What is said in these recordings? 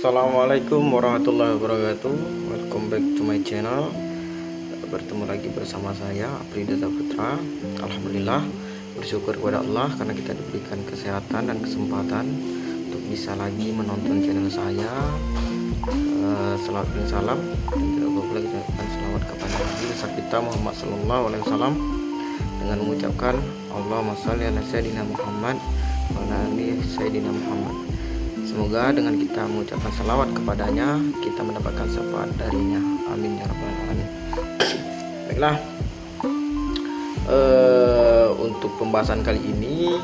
Assalamualaikum warahmatullahi wabarakatuh. Welcome back to my channel. Bertemu lagi bersama saya Aprideza Putra. Alhamdulillah, bersyukur kepada Allah karena kita diberikan kesehatan dan kesempatan untuk bisa lagi menonton channel saya. Salawat dan salam, dan tidak lupa lagi mengucapkan salawat kepada Nabi besar kita Muhammad Sallallahu Alaihi Wasallam dengan mengucapkan Allahumma sholli ala Sayyidina Muhammad wa ala ali Sayyidina Muhammad. Semoga dengan kita mengucapkan salawat kepadanya, kita mendapatkan syafaat darinya. Amin ya rabbal alamin. Baiklah, untuk pembahasan kali ini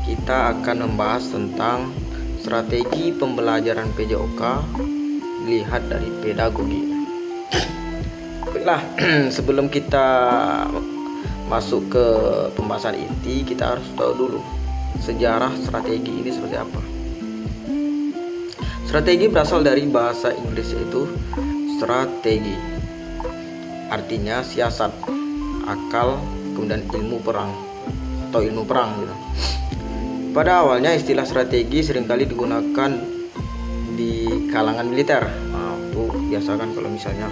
kita akan membahas tentang strategi pembelajaran PJOK dilihat dari pedagogi. Baiklah, sebelum kita masuk ke pembahasan inti, kita harus tahu dulu sejarah strategi ini seperti apa. Strategi berasal dari bahasa Inggris, yaitu strategi, artinya siasat, akal, kemudian ilmu perang atau ilmu perang gitu. Pada awalnya istilah strategi seringkali digunakan di kalangan militer. Nah, itu biasa kan kalau misalnya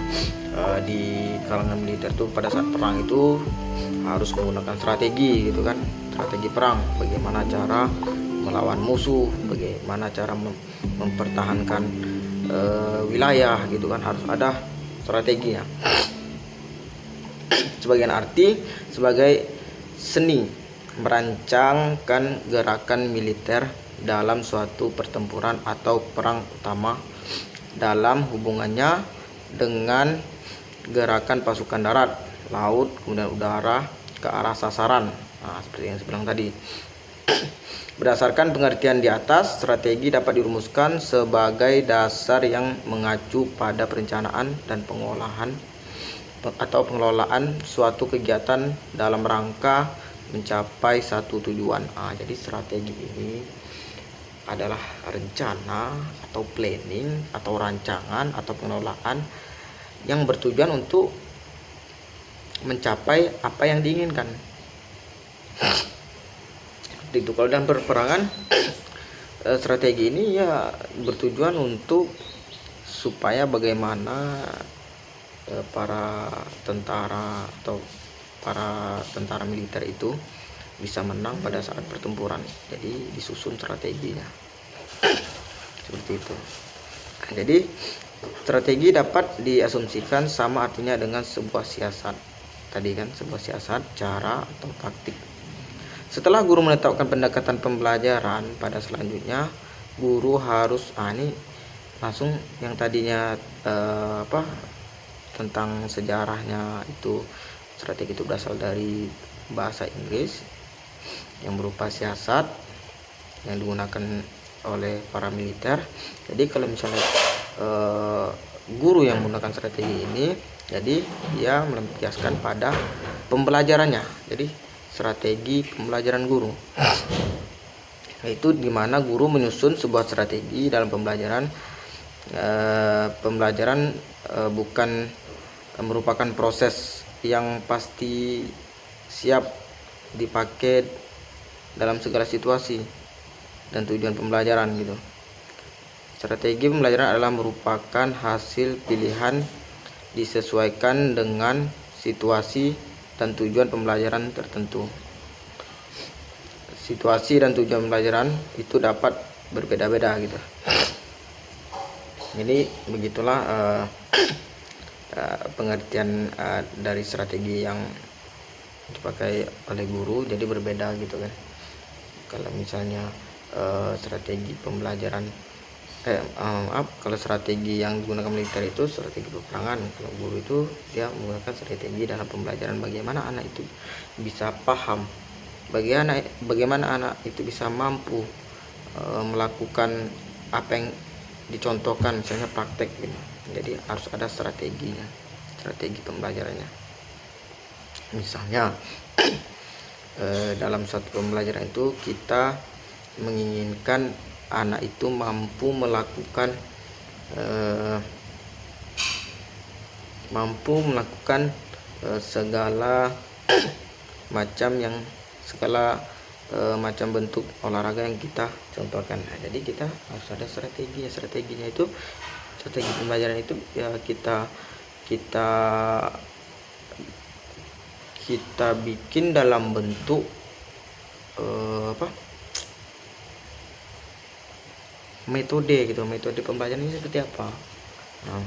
di kalangan militer tuh pada saat perang itu harus menggunakan strategi gitu kan, strategi perang, bagaimana cara melawan musuh, bagaimana cara mempertahankan wilayah gitu kan, harus ada strateginya. Sebagian arti sebagai seni merancangkan gerakan militer dalam suatu pertempuran atau perang utama dalam hubungannya dengan gerakan pasukan darat, laut, kemudian udara ke arah sasaran. Nah, seperti yang saya bilang tadi. Berdasarkan pengertian di atas, strategi dapat dirumuskan sebagai dasar yang mengacu pada perencanaan dan pengolahan atau pengelolaan suatu kegiatan dalam rangka mencapai satu tujuan. Jadi strategi ini adalah rencana atau planning atau rancangan atau pengelolaan yang bertujuan untuk mencapai apa yang diinginkan. Itu kalau dalam peperangan, strategi ini ya bertujuan untuk supaya bagaimana para tentara atau para tentara militer itu bisa menang pada saat pertempuran. Jadi disusun strateginya seperti itu. Jadi strategi dapat diasumsikan sama artinya dengan sebuah siasat. Tadi kan sebuah siasat, cara atau taktik. Setelah guru menetapkan pendekatan pembelajaran, pada selanjutnya guru harus ini langsung yang tadinya tentang sejarahnya, itu strategi itu berasal dari bahasa Inggris yang berupa siasat yang digunakan oleh para militer. Jadi kalau misalnya guru yang menggunakan strategi ini, jadi dia melampiaskan pada pembelajarannya. Jadi strategi pembelajaran guru, yaitu dimana guru menyusun sebuah strategi dalam pembelajaran. Bukan merupakan proses yang pasti siap dipakai dalam segala situasi dan tujuan pembelajaran gitu. Strategi pembelajaran adalah merupakan hasil pilihan disesuaikan dengan situasi dan tujuan pembelajaran tertentu. Situasi dan tujuan pembelajaran itu dapat berbeda-beda gitu. Jadi begitulah pengertian dari strategi yang dipakai oleh guru. Jadi berbeda gitu kan. Kalau misalnya strategi pembelajaran kalau strategi yang digunakan militer itu strategi peperangan. Kalau guru itu dia menggunakan strategi dalam pembelajaran, bagaimana anak itu bisa paham, bagaimana anak itu bisa mampu melakukan apa yang dicontohkan, misalnya praktek gitu. Jadi harus ada strateginya, strategi pembelajarannya. Misalnya dalam satu pembelajaran itu kita menginginkan anak itu mampu melakukan segala macam yang segala macam bentuk olahraga yang kita contohkan. Nah, jadi kita harus ada strateginya. Strateginya itu, strategi pembelajaran itu ya kita bikin dalam bentuk metode gitu. Metode pembelajaran ini seperti apa? Nah,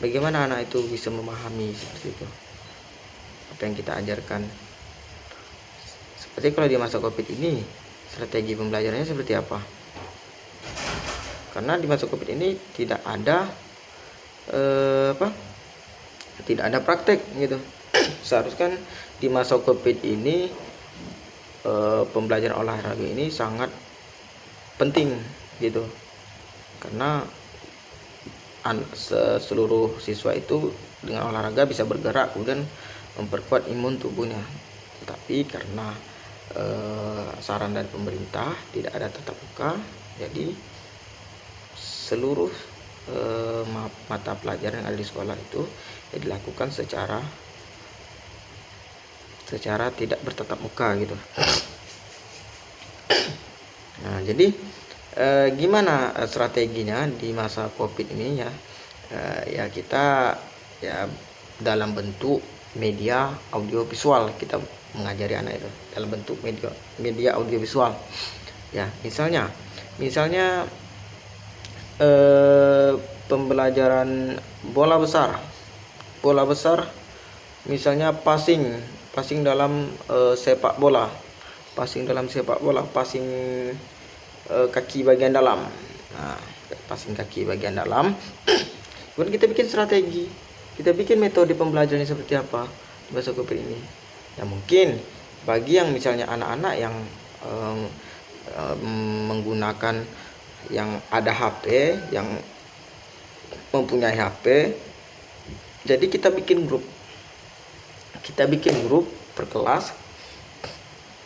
bagaimana anak itu bisa memahami seperti itu apa yang kita ajarkan. Seperti kalau di masa Covid ini, strategi pembelajarannya seperti apa? Karena di masa Covid ini tidak ada tidak ada praktek gitu. Seharusnya di masa Covid ini pembelajaran olahraga ini sangat penting gitu, karena seluruh siswa itu dengan olahraga bisa bergerak kemudian memperkuat imun tubuhnya. Tetapi karena saran dari pemerintah tidak ada tatap muka, jadi seluruh mata pelajaran yang ada di sekolah itu dilakukan secara tidak bertatap muka gitu. Nah, jadi gimana strateginya di masa Covid ini ya? Ya kita ya dalam bentuk media audiovisual kita mengajari anak itu dalam bentuk media audiovisual. Ya, misalnya pembelajaran bola besar, misalnya passing dalam sepak bola, passing kaki bagian dalam. Nah, passing kaki bagian dalam. Kemudian kita bikin strategi, kita bikin metode pembelajarannya seperti apa di masa Covid ini. Ya mungkin bagi yang misalnya anak-anak yang menggunakan yang ada HP, yang mempunyai HP, jadi kita bikin grup per kelas.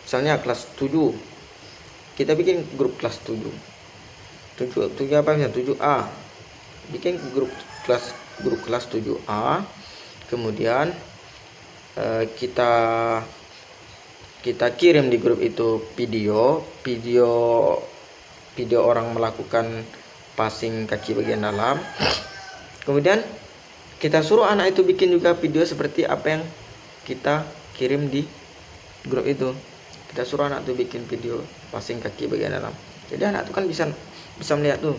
Misalnya kelas 7, kita bikin grup kelas 7 apa misalnya 7A, bikin grup kelas 7A. Kemudian kita kirim di grup itu video orang melakukan passing kaki bagian dalam. Kemudian kita suruh anak itu bikin juga video seperti apa yang kita kirim di grup itu. Kita suruh anak itu bikin video passing kaki bagian dalam. Jadi anak itu kan bisa melihat tuh.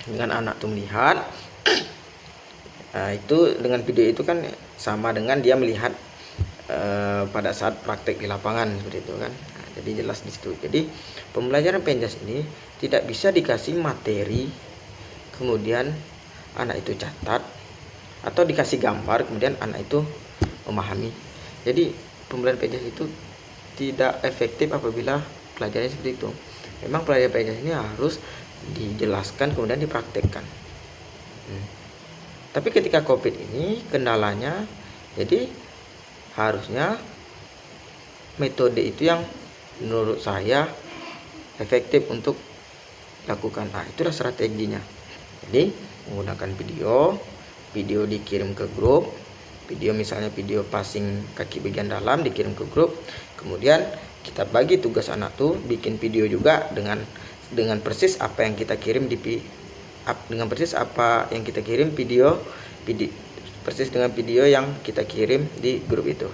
Dengan anak tuh melihat, nah, itu dengan video itu kan sama dengan dia melihat pada saat praktek di lapangan seperti itu kan. Nah, jadi jelas di situ. Jadi pembelajaran penjas ini tidak bisa dikasih materi kemudian anak itu catat, atau dikasih gambar kemudian anak itu memahami. Jadi pembelajaran penjas itu tidak efektif apabila pelajarannya seperti itu. Memang pelajaran penjas ini harus dijelaskan kemudian dipraktekkan. Tapi ketika Covid ini kendalanya, jadi harusnya metode itu yang menurut saya efektif untuk lakukan. Nah, itulah strateginya. Jadi menggunakan video dikirim ke grup, misalnya video passing kaki bagian dalam dikirim ke grup. Kemudian kita bagi tugas anak tuh bikin video juga dengan persis apa yang kita kirim video persis dengan video yang kita kirim di grup itu.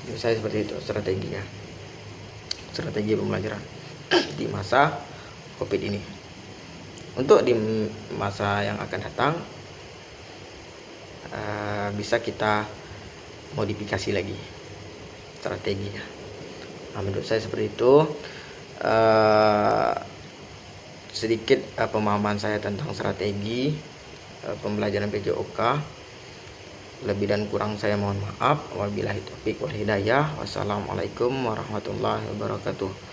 Misalnya seperti itu strateginya, strategi pembelajaran di masa Covid ini. Untuk di masa yang akan datang bisa kita modifikasi lagi strateginya. Nah, menurut saya seperti itu. Sedikit pemahaman saya tentang strategi pembelajaran PJOK. Lebih dan kurang saya mohon maaf. Wabillahi taufiq wal hidayah. Wassalamualaikum warahmatullahi wabarakatuh.